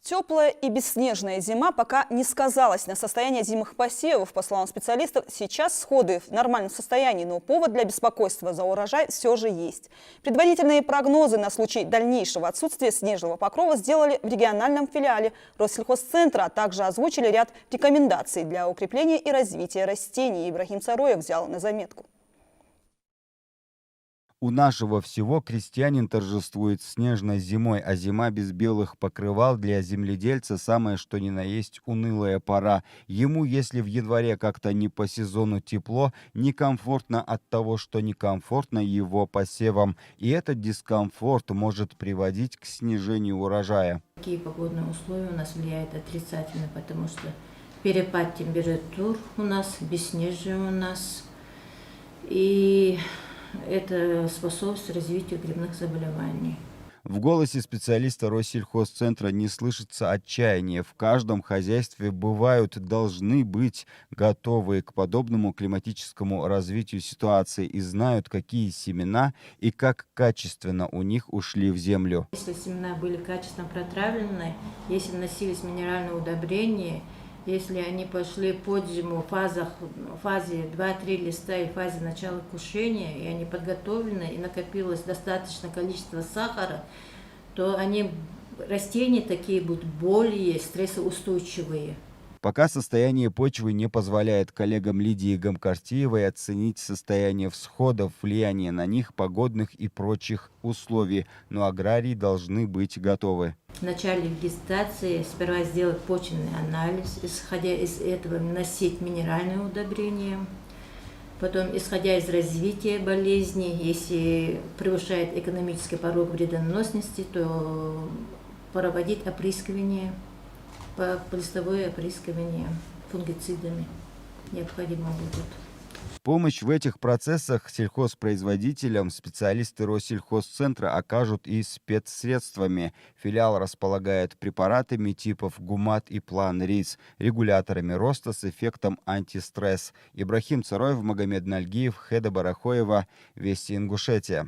Теплая и бесснежная зима пока не сказалась на состоянии зимых посевов. По словам специалистов, сейчас сходы в нормальном состоянии, но повод для беспокойства за урожай все же есть. Предварительные прогнозы на случай дальнейшего отсутствия снежного покрова сделали в региональном филиале Россельхозцентра, а также озвучили ряд рекомендаций для укрепления и развития растений. Ибрахим Цароев взял на заметку. У нашего всего крестьянин торжествует снежной зимой, а зима без белых покрывал для земледельца самое что ни на есть унылая пора. Ему, если в январе как-то не по сезону тепло, некомфортно от того, что некомфортно его посевам. И этот дискомфорт может приводить к снижению урожая. Какие погодные условия у нас влияют отрицательно, потому что перепад температур у нас, бесснежие у нас. И это способствует развитию грибных заболеваний. В голосе специалиста Россельхозцентра не слышится отчаяния. В каждом хозяйстве должны быть готовы к подобному климатическому развитию ситуации и знают, какие семена и как качественно у них ушли в землю. Если семена были качественно протравлены, если вносились минеральные удобрения, если они пошли под зиму в фазе 2-3 листа и в фазе начала кушения, и они подготовлены, и накопилось достаточное количество сахара, то растения такие будут более стрессоустойчивые. Пока состояние почвы не позволяет коллегам Лидии Гамкартиевой оценить состояние всходов, влияние на них, погодных и прочих условий, но аграрии должны быть готовы. В начале вегетации сперва сделать почвенный анализ, исходя из этого вносить минеральные удобрения, потом, исходя из развития болезни, если превышает экономический порог вредоносности, то проводить опрыскивание, листовое опрыскивание фунгицидами необходимо будет. Помощь в этих процессах сельхозпроизводителям специалисты Россельхозцентра окажут и спецсредствами. Филиал располагает препаратами типов Гумат и План-Риц, регуляторами роста с эффектом антистресс. Ибрахим Цароев, Магомед Нальгиев, Хеда Барахоева, Вести Ингушетия.